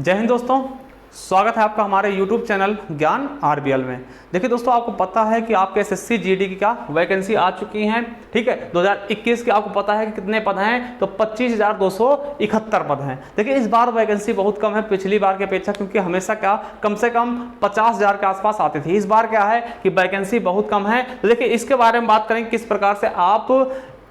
जय हिंद दोस्तों, स्वागत है आपका हमारे YouTube चैनल ज्ञान RBL में। देखिए दोस्तों, आपको पता है कि आपके SSC GD की क्या वैकेंसी आ चुकी हैं। ठीक है, 2021 के आपको पता है कि कितने पद हैं, तो 25,271 पद हैं। देखिए इस बार वैकेंसी बहुत कम है पिछली बार की अपेक्षा, क्योंकि हमेशा क्या कम से कम 50,000 के आसपास आती थी। इस बार क्या है कि वैकेंसी बहुत कम है। तो देखिए इसके बारे में बात करेंगे, किस प्रकार से आप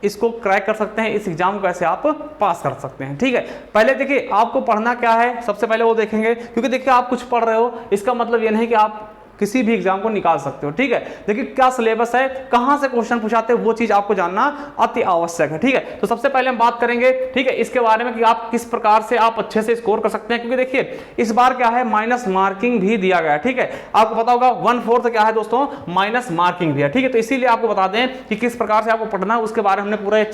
इसको क्रैक कर सकते हैं, इस एग्जाम को कैसे आप पास कर सकते हैं। ठीक है, पहले देखिए आपको पढ़ना क्या है, सबसे पहले वो देखेंगे, क्योंकि देखिए आप कुछ पढ़ रहे हो इसका मतलब ये नहीं कि आप किसी भी एग्जाम को निकाल सकते हो। ठीक है, देखिए क्या सिलेबस है, कहां से क्वेश्चन पूछाते हैं, वो चीज आपको जानना अति आवश्यक है। ठीक है, तो सबसे पहले हम बात करेंगे ठीक है इसके बारे में कि आप किस प्रकार से आप अच्छे से स्कोर कर सकते हैं, क्योंकि देखिए इस बार क्या है माइनस मार्किंग भी दिया गया है। ठीक है, आपको पता होगा 1/4 क्या है दोस्तों, माइनस मार्किंग भी है। ठीक है, तो इसीलिए आपको बता दें कि किस प्रकार से आपको पढ़ना है, उसके बारे में हमने पूरा एक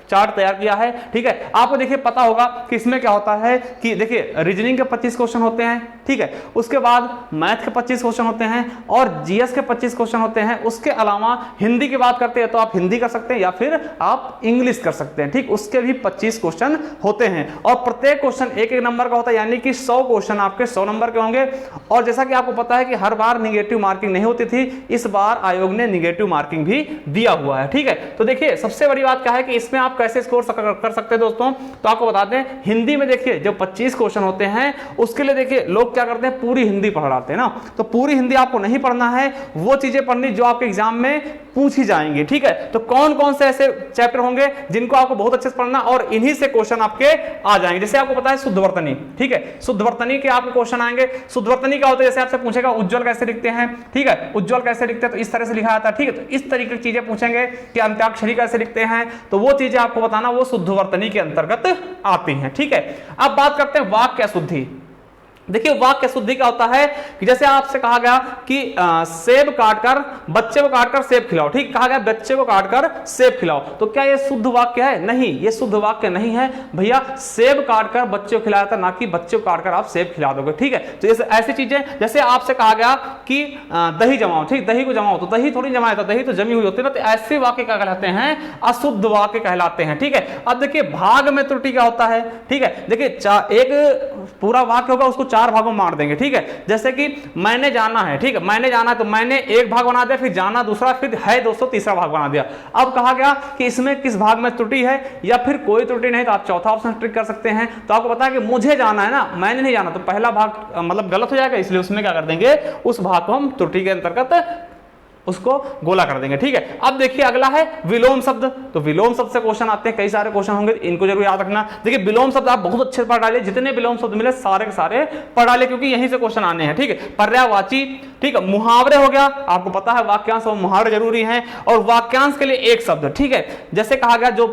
चार्ट तैयार किया है। ठीक है, आपको देखिए पता होगा कि इसमें क्या होता है कि देखिए रीजनिंग के 25 क्वेश्चन होते हैं। ठीक है, उसके बाद मैथ के 25 क्वेश्चन होते हैं और जीएस के 25 क्वेश्चन होते हैं। उसके अलावा हिंदी की बात करते हैं तो आप हिंदी कर सकते हैं या फिर आप इंग्लिश कर सकते हैं। ठीक, उसके भी 25 क्वेश्चन होते हैं और प्रत्येक क्वेश्चन एक नंबर का होता है, यानी कि 100 क्वेश्चन आपके 100 नंबर के होंगे। और जैसा कि आपको पता है कि हर बार निगेटिव मार्किंग नहीं होती थी, इस बार आयोग ने निगेटिव मार्किंग भी दिया हुआ है। ठीक है, तो देखिए सबसे बड़ी बात क्या है कि इसमें आप कैसे स्कोर कर सकते हैं दोस्तों, तो आपको बता दें हिंदी में देखिए जो 25 क्वेश्चन होते हैं उसके लिए देखिए लोग क्या करते हैं, पूरी हिंदी पढ़ाते हैं ना। तो पूरी हिंदी आपको नहीं पढ़ना है, वो चीजें पढ़नी जो आपके एग्जाम में पूछी जाएंगी। ठीक है, तो कौन कौन से ऐसे चैप्टर होंगे जिनको आपको बहुत अच्छे से पढ़ना और इन्हीं से क्वेश्चन आपके आ जाएंगे। जैसे आपको पता है शुद्धवर्तनी, ठीक है, शुद्धवर्तनी के आपको क्वेश्चन आएंगे। शुद्धवर्तनी क्या होता है, जैसे आपसे पूछेगा उज्ज्वल कैसे लिखते हैं। ठीक है, उज्ज्वल कैसे लिखते हैं तो इस तरह से लिखा जाता है। ठीक है, तो इस तरीके की चीजें पूछेंगे कि अंत्याक्षरी कैसे लिखते हैं, तो वो चीजें आपको बताना, वो शुद्धवर्तनी के अंतर्गत आती हैं। ठीक है, अब बात करते हैं वाक्य शुद्धि। देखिए वाक्य शुद्धि क्या होता है कि जैसे आपसे कहा गया कि सेब काटकर बच्चे को काटकर सेब खिलाओ। ठीक, कहा गया बच्चे को काटकर सेब खिलाओ, तो क्या ये शुद्ध वाक्य है? नहीं, ये शुद्ध वाक्य नहीं है भैया। सेब काटकर बच्चे को खिलाया था, ना कि बच्चे को काटकर आप सेब खिला दोगे। ठीक है, तो ये ऐसी चीजें, जैसे आपसे कहा गया कि दही जमाओ, ठीक, दही को जमाओ, तो दही थोड़ी जमाया था, दही तो जमी हुई होती है ना। तो ऐसे वाक्य क्या कहलाते हैं, अशुद्ध वाक्य कहलाते हैं। ठीक है, अब देखिए भाग में त्रुटि क्या होता है। ठीक है, देखिए एक पूरा वाक्य होगा, उसको 4 भागों में बांट देंगे। ठीक है, जैसे कि मैंने जाना है, ठीक है, मैंने जाना है तो मैंने एक भाग बना दिया, फिर जाना दूसरा, फिर है दोस्तों तीसरा भाग बना दिया। अब कहा गया कि इसमें किस भाग में त्रुटि है या फिर कोई त्रुटि नहीं, तो आप चौथा ऑप्शन ट्रिक कर सकते हैं। तो आपको पता है कि मुझे जाना है ना, मैंने नहीं जाना, तो पहला भाग मतलब गलत हो जाएगा, इसलिए उसमें क्या कर देंगे, उस भाग को हम त्रुटि के अंतर्गत उसको गोला कर देंगे। ठीक है, अब देखिए अगला है विलोम शब्द। तो विलोम शब्द से क्वेश्चन आते हैं, कई सारे क्वेश्चन होंगे, इनको जरूर याद रखना। देखिए विलोम शब्द आप बहुत अच्छे से पढ़ डालिए, जितने विलोम शब्द मिले सारे के सारे पढ़ डालिए, क्योंकि यहीं से क्वेश्चन आने हैं। ठीक है, पर्यायवाची, ठीक है, मुहावरे हो गया, आपको पता है वाक्यांश और मुहावरे जरूरी हैं। और वाक्यांश के लिए एक शब्द, ठीक है, जैसे कहा गया जो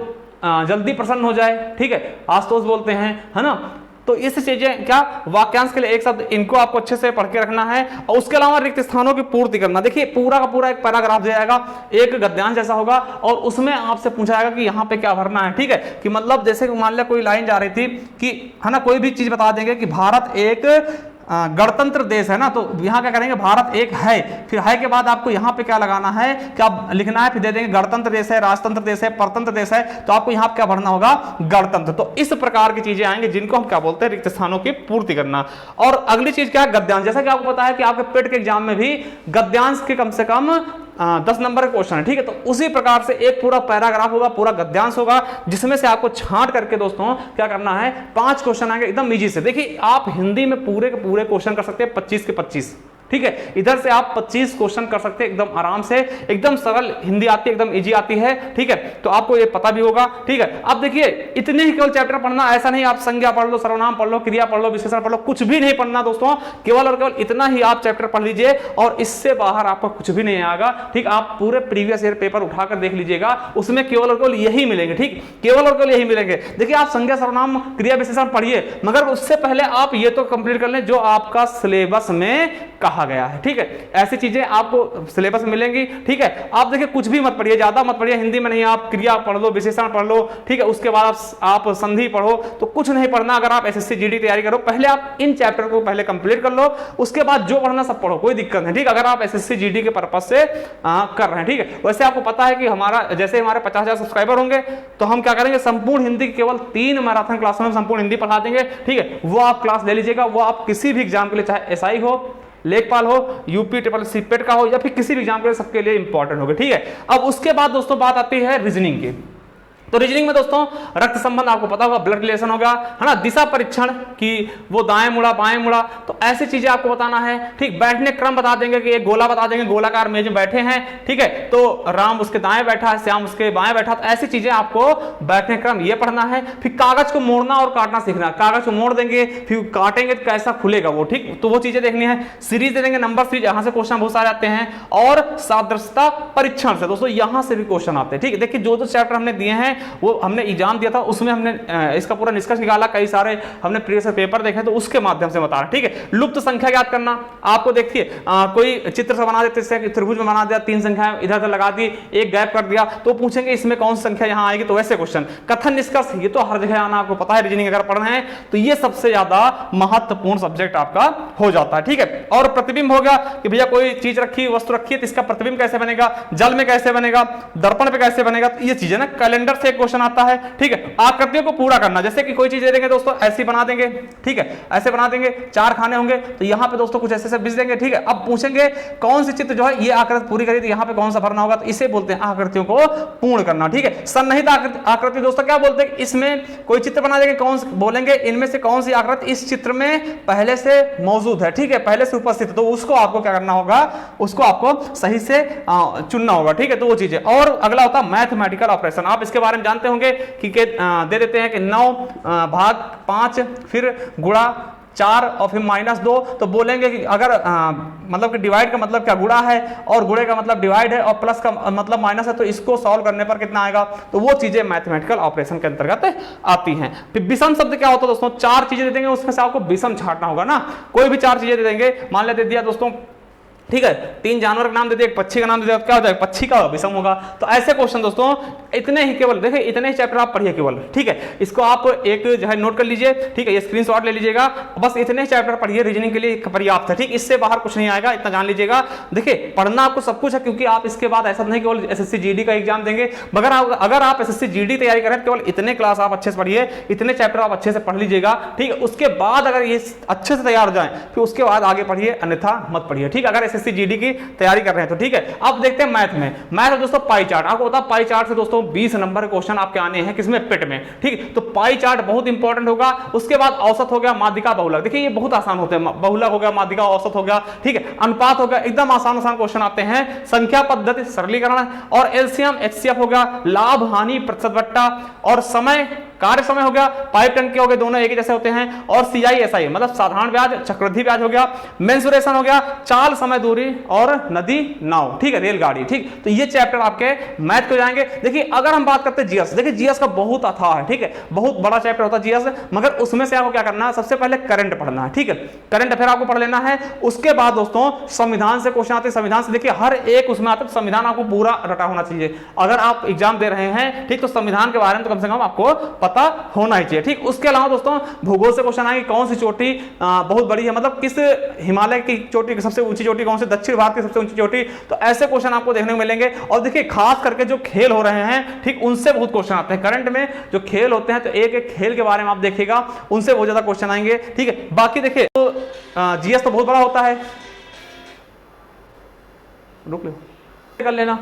जल्दी प्रसन्न हो जाए, ठीक है, आशुतोष बोलते हैं, है ना। तो इस चीजें क्या, वाक्यांश के लिए एक शब्द, इनको आपको अच्छे से पढ़ के रखना है। और उसके अलावा रिक्त स्थानों की पूर्ति करना। देखिए पूरा का पूरा एक पैराग्राफ दिया जाएगा, एक गद्यांश जैसा होगा, और उसमें आपसे पूछा जाएगा कि यहाँ पे क्या भरना है। ठीक है, कि मतलब जैसे मान लिया कोई लाइन जा रही थी कि है ना, कोई भी चीज बता देंगे कि भारत एक गणतंत्र देश है ना, तो यहाँ क्या करेंगे, भारत एक है, फिर है के बाद आपको यहाँ पे क्या लगाना है, क्या लिखना है, फिर दे देंगे गणतंत्र देश है, राजतंत्र देश है, परतंत्र देश है, तो आपको यहाँ पे क्या भरना होगा, गणतंत्र। तो इस प्रकार की चीजें आएंगे जिनको हम क्या बोलते हैं, रिक्त स्थानों की पूर्ति करना। और अगली चीज क्या है, गद्यांश। जैसा कि आपको पता है कि आपके पेट के एग्जाम में भी गद्यांश के कम से कम 10 नंबर का क्वेश्चन है। ठीक है, तो उसी प्रकार से एक पूरा पैराग्राफ होगा, पूरा गद्यांश होगा, जिसमें से आपको छांट करके दोस्तों क्या करना है, 5 क्वेश्चन आएंगे एकदम इजी से। देखिए आप हिंदी में पूरे के पूरे क्वेश्चन कर सकते हैं 25 के 25। ठीक है, इधर से आप 25 क्वेश्चन कर सकते हैं एकदम आराम से, एकदम सरल हिंदी आती है, एकदम इजी आती है। ठीक है, तो आपको ये पता भी होगा। ठीक है, अब देखिए इतने ही केवल चैप्टर पढ़ना, ऐसा नहीं आप संज्ञा पढ़ लो, सर्वनाम पढ़ लो, क्रिया पढ़ लो, विशेषण पढ़ लो, कुछ भी नहीं पढ़ना दोस्तों। केवल और केवल इतना ही आप चैप्टर पढ़ लीजिए और इससे बाहर आपको कुछ भी नहीं आएगा। ठीक, आप पूरे प्रीवियस ईयर पेपर उठाकर देख लीजिएगा, उसमें केवल और केवल यही मिलेंगे। ठीक, केवल और केवल यही मिलेंगे। देखिए आप संज्ञा, सर्वनाम, क्रिया, विशेषण पढ़िए, मगर उससे पहले आप ये तो कंप्लीट कर लें जो आपका सिलेबस में कहा रखा गया है। ठीक है, ऐसी चीजें आपको सिलेबस में मिलेंगी। ठीक है, आप देखिए कुछ भी मत पढ़िए, ज्यादा मत पढ़िए, हिंदी में नहीं, आप क्रिया पढ़ लो, विशेषण पढ़ लो। ठीक है, उसके बाद आप संधि पढ़ो, तो कुछ नहीं पढ़ना। अगर आप एसएससी जीडी तैयारी करो, पहले आप इन चैप्टर को पहले कंप्लीट कर लो, उसके बाद जो पढ़ना सब पढ़ो, कोई दिक्कत नहीं। ठीक, अगर आप एसएससी जीडी के पर्पस से कर रहे हैं। ठीक है, वैसे आपको पता है कि हमारा जैसे हमारे 50,000 सब्सक्राइबर होंगे तो हम क्या करेंगे, संपूर्ण हिंदी केवल 3 मैराथन क्लासों में संपूर्ण हिंदी पढ़ा देंगे। ठीक है, वो आप क्लास ले लीजिएगा, वो आप किसी भी एग्जाम के लिए, चाहे एसआई हो, लेखपाल हो, यूपी ट्रिपल सीपेट का हो, या फिर किसी भी एग्जाम के लिए, सबके लिए इंपॉर्टेंट होगा। ठीक है, अब उसके बाद दोस्तों बात आती है रीजनिंग की। तो रीजनिंग में दोस्तों रक्त संबंध आपको पता होगा, ब्लड रिलेशन होगा, है ना, दिशा परीक्षण की वो दाएं मुड़ा बाएं मुड़ा, तो ऐसी चीजें आपको बताना है। ठीक, बैठने क्रम बता देंगे कि एक गोला बता देंगे, गोलाकार मेज में बैठे हैं। ठीक है, तो राम उसके दाएं बैठा है, श्याम उसके बाएं बैठा, तो ऐसी चीजें आपको बैठने क्रम ये पढ़ना है। फिर कागज को मोड़ना और काटना सीखना, कागज को मोड़ देंगे फिर काटेंगे तो कैसा खुलेगा वो। ठीक, तो वो चीजें देखनी है। सीरीज दे देंगे, नंबर सीरीज, यहां से क्वेश्चन बहुत सारे आते हैं, और सादृश्यता परीक्षण से दोस्तों यहां से भी क्वेश्चन आते हैं। ठीक है, देखिए जो चैप्टर हमने दिए हैं वो हमने एग्जाम दिया था, उसमें हमने इसका पूरा निष्कर्ष निकाला, कई सारे हमने प्रीवियस पेपर देखे, तो उसके माध्यम से बता रहे हैं। ठीक है, लुप्त संख्या याद करना आपको, देखिए कोई चित्र से बना देते हैं, त्रिभुज में बना दिया, 3 संख्याएं इधर उधर लगा दी, एक गैप कर दिया, तो पूछेंगे इसमें कौन सी संख्या यहां आएगी, तो वैसे क्वेश्चन। कथन निष्कर्ष, ये तो हर जगह आना आपको पता है, रीजनिंग अगर पढ़ रहे हैं तो ये सबसे ज्यादा महत्वपूर्ण सब्जेक्ट आपका हो जाता है। ठीक है, और प्रतिबिंब हो गया कि भैया कोई चीज रखी, वस्तु रखी है, तो इसका प्रतिबिंब कैसे बनेगा, जल में कैसे बनेगा, दर्पण पे कैसे बनेगा, तो ये चीजें ना कैलेंडर से क्वेश्चन आता है। ठीक है, आकृतियों को पूरा करना, जैसे कि कोई चीज दे देंगे दोस्तों, ऐसी बना देंगे। ठीक है, ऐसे बना देंगे, 4 खाने होंगे, तो यहां पे दोस्तों कुछ ऐसे से बीच देंगे। ठीक है, अब पूछेंगे कौन सी चित्र जो है ये आकृति पूरी करी, तो यहां पे कौन सा भरना होगा, तो इसे बोलते हैं आकृतियों को पूर्ण करना। ठीक है, सन्निहित आकृति दोस्तों क्या बोलते हैं, इसमें कोई चित्र बना देंगे, कौन बोलेंगे इनमें से कौन सी आकृति इस चित्र में पहले से मौजूद है। ठीक है, पहले से उपस्थित है, तो उसको आपको क्या करना होगा, उसको आपको सही से चुनना होगा। ठीक है, तो वो चीजें। और अगला होता है मैथमेटिकल ऑपरेशन, आप इसके बारे में जानते होंगे कि दे देते हैं कि 9 भाग 5 फिर गुणा 4 और फिर -2, तो बोलेंगे कि अगर मतलब कि डिवाइड का मतलब क्या, गुणा है, और गुणे का मतलब डिवाइड है, और प्लस का मतलब माइनस है, तो इसको सॉल्व करने पर कितना आएगा, तो वो चीजें मैथमेटिकल ऑपरेशन के अंतर्गत आती हैं। फिर विषम शब्द क्या होता है दोस्तों, 4 चीजें दे देंगे, उसमें से आपको विषम छांटना होगा ना, कोई भी 4 चीजें दे देंगे, मान ले दे दिया दोस्तों, ठीक है, 3 जानवर का नाम दे दिया, एक पक्षी का नाम दे दिया, क्या हो जाएगा, पक्षी का विषम होगा। तो ऐसे क्वेश्चन दोस्तों इतने ही, केवल देखिए इतने ही चैप्टर आप पढ़िए केवल। ठीक है, इसको आप एक जो है नोट कर लीजिए। ठीक है, ये स्क्रीनशॉट ले लीजिएगा, बस इतने चैप्टर पढ़िए, रीजनिंग के लिए पर्याप्त है। ठीक, इससे बाहर कुछ नहीं आएगा, इतना जान लीजिएगा। देखिए पढ़ना आपको सब कुछ है, क्योंकि आप इसके बाद ऐसा नहीं केवल एसएससी जीडी का एग्जाम देंगे, मगर अगर आप एसएससी जीडी तैयारी करें केवल इतने क्लास आप अच्छे से पढ़िए, इतने चैप्टर आप अच्छे से पढ़ लीजिएगा। ठीक है, उसके बाद अगर ये अच्छे से तैयार हो जाए फिर उसके बाद आगे पढ़िए, अन्यथा मत पढ़िए। ठीक, अगर एसएससी जीडी की तैयारी कर रहे हैं तो। ठीक है, अब देखते हैं मैथ में। मैथ दोस्तों पाई चार्ट, आपको पता पाई चार्ट से दोस्तों 20 नंबर के क्वेश्चन आपके आने हैं, किसमें, पेट में। ठीक, तो पाई चार्ट बहुत इंपॉर्टेंट होगा। उसके बाद औसत हो गया, माध्यिका बहुलक, देखिए ये बहुत आसान होते हैं, बहुलक हो गया, माध्यिका औसत हो गया। ठीक है, अनुपात हो गया, एकदम आसान क्वेश्चन आते हैं। संख्या पद्धति सरलीकरण, और एलसीएम एचसीएफ हो गया, लाभ हानि प्रतिशत बट्टा, और समय कार्य समय हो गया, पाइप टन के हो गए, दोनों एक ही जैसे होते हैं, और सीआईएसआई मतलब साधारण ब्याज, चक्रवृद्धि ब्याज हो गया, मेंसुरेशन हो गया, चाल समय दूरी, और नदी नाव, ठीक है, रेलगाड़ी। ठीक, तो ये चैप्टर आपके मैथ को जाएंगे। देखिए अगर हम बात करते हैं जीएस, देखिए जीएस का बहुत अथाह है। ठीक है, बहुत बड़ा चैप्टर होता है जीएस, मगर उसमें से आपको क्या करना है, सबसे पहले करंट पढ़ना है। ठीक है, करंट अफेयर आपको पढ़ लेना है। उसके बाद दोस्तों संविधान से क्वेश्चन आते हैं, संविधान से देखिए हर एक उसमें आता है, संविधान आपको पूरा रटा होना चाहिए। अगर आप एग्जाम दे रहे हैं ठीक, तो संविधान के बारे में तो कम से कम आपको पता होना ही चाहिए। ठीक, उसके अलावा दोस्तों भूगोल से क्वेश्चन आएंगे, कौन सी चोटी बहुत बड़ी है, मतलब किस हिमालय की चोटी की सबसे ऊंची चोटी कौन सी, दक्षिण भारत की सबसे ऊंची चोटी, तो ऐसे क्वेश्चन आपको देखने को मिलेंगे। और देखिए खास करके जो खेल हो रहे हैं ठीक, उनसे बहुत क्वेश्चन आते हैं। करंट में जो खेल होते हैं तो एक एक खेल के बारे में आप देखिएगा, उनसे बहुत ज्यादा क्वेश्चन आएंगे। ठीक है, बाकी देखिए तो जीएस तो बहुत बड़ा होता है, रुक लो कर लेना,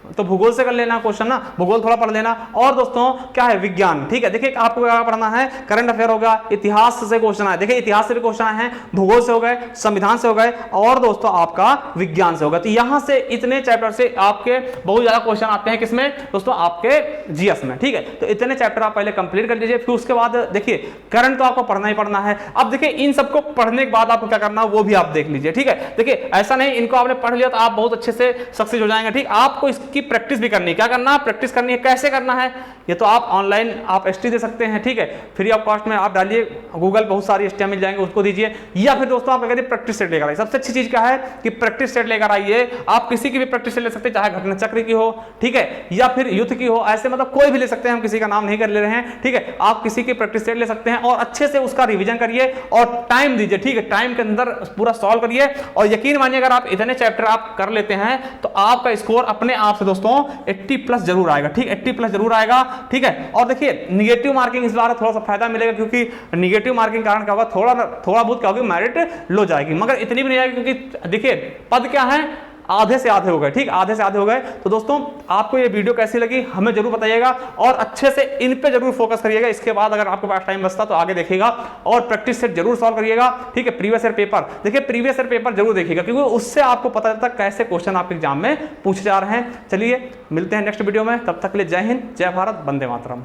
तो भूगोल से कर लेना क्वेश्चन ना, भूगोल थोड़ा पढ़ लेना। और दोस्तों क्या है, विज्ञान। ठीक है, देखिए आपको क्या पढ़ना है, करंट अफेयर होगा, इतिहास से क्वेश्चन आए, देखिए इतिहास से भी क्वेश्चन आए हैं, भूगोल से हो गए, संविधान से हो गए, और दोस्तों आपका विज्ञान से होगा। तो यहां से इतने चैप्टर से आपके बहुत ज्यादा क्वेश्चन आते हैं, किसमें दोस्तों, आपके जीएस में। ठीक है, तो इतने चैप्टर आप पहले कंप्लीट कर लीजिए, फिर उसके बाद देखिए करंट तो आपको पढ़ना ही पढ़ना है। अब देखिए इन सबको पढ़ने के बाद आपको क्या करना है वो भी आप देख लीजिए। ठीक है, देखिए ऐसा नहीं इनको आपने पढ़ लिया तो आप बहुत अच्छे से सक्सेस हो जाएंगे। ठीक, आपको इसकी प्रैक्टिस भी करनी है। क्या करना, प्रैक्टिस करनी है। कैसे करना है, ये तो आप ऑनलाइन आप एसटी दे सकते हैं, ठीक है, फ्री ऑफ कॉस्ट में आप डालिए गूगल, बहुत सारी एसटी मिल जाएंगे, उसको दीजिए। या फिर दोस्तों आप क्या करिए, प्रैक्टिस सेट लेकर आइए। सबसे अच्छी चीज क्या है कि प्रैक्टिस सेट लेकर आइए। आप किसी की भी प्रैक्टिस सेट ले सकते हैं, चाहे घटना चक्र की हो, ठीक है, या फिर युद्ध की हो, ऐसे मतलब कोई भी ले सकते हैं, हम किसी का नाम नहीं कर ले रहे हैं, ठीक है। आप किसी की प्रैक्टिस सेट ले सकते हैं और अच्छे से उसका रिवीजन करिए और टाइम दीजिए, ठीक है, टाइम के अंदर पूरा सॉल्व करिए। और यकीन मानिए अगर आप इतने चैप्टर आप कर लेते हैं तो आपका स्कोर अपने आप से दोस्तों 80+ जरूर आएगा, ठीक, 80+ जरूर आएगा, ठीक है। और देखिए निगेटिव मार्किंग इस बार थोड़ा सा फायदा मिलेगा, क्योंकि निगेटिव मार्किंग कारण क्या होगा, थोड़ा बहुत क्या होगी, मेरिट लो जाएगी, मगर इतनी भी नहीं आएगी, क्योंकि देखिए पद क्या है, आधे से आधे हो गए, ठीक, आधे से आधे हो गए। तो दोस्तों आपको ये वीडियो कैसी लगी हमें जरूर बताइएगा और अच्छे से इन पे जरूर फोकस करिएगा। इसके बाद अगर आपके पास टाइम बचता तो आगे देखिएगा और प्रैक्टिस सेट जरूर सॉल्व करिएगा, ठीक है। प्रीवियस ईयर पेपर देखिए, प्रीवियस ईयर पेपर जरूर देखिएगा, क्योंकि उससे आपको पता चलता है कैसे क्वेश्चन आपके एग्जाम में पूछे जा रहे हैं। चलिए मिलते हैं नेक्स्ट वीडियो में, तब तक के लिए जय हिंद, जय भारत, वंदे मातरम।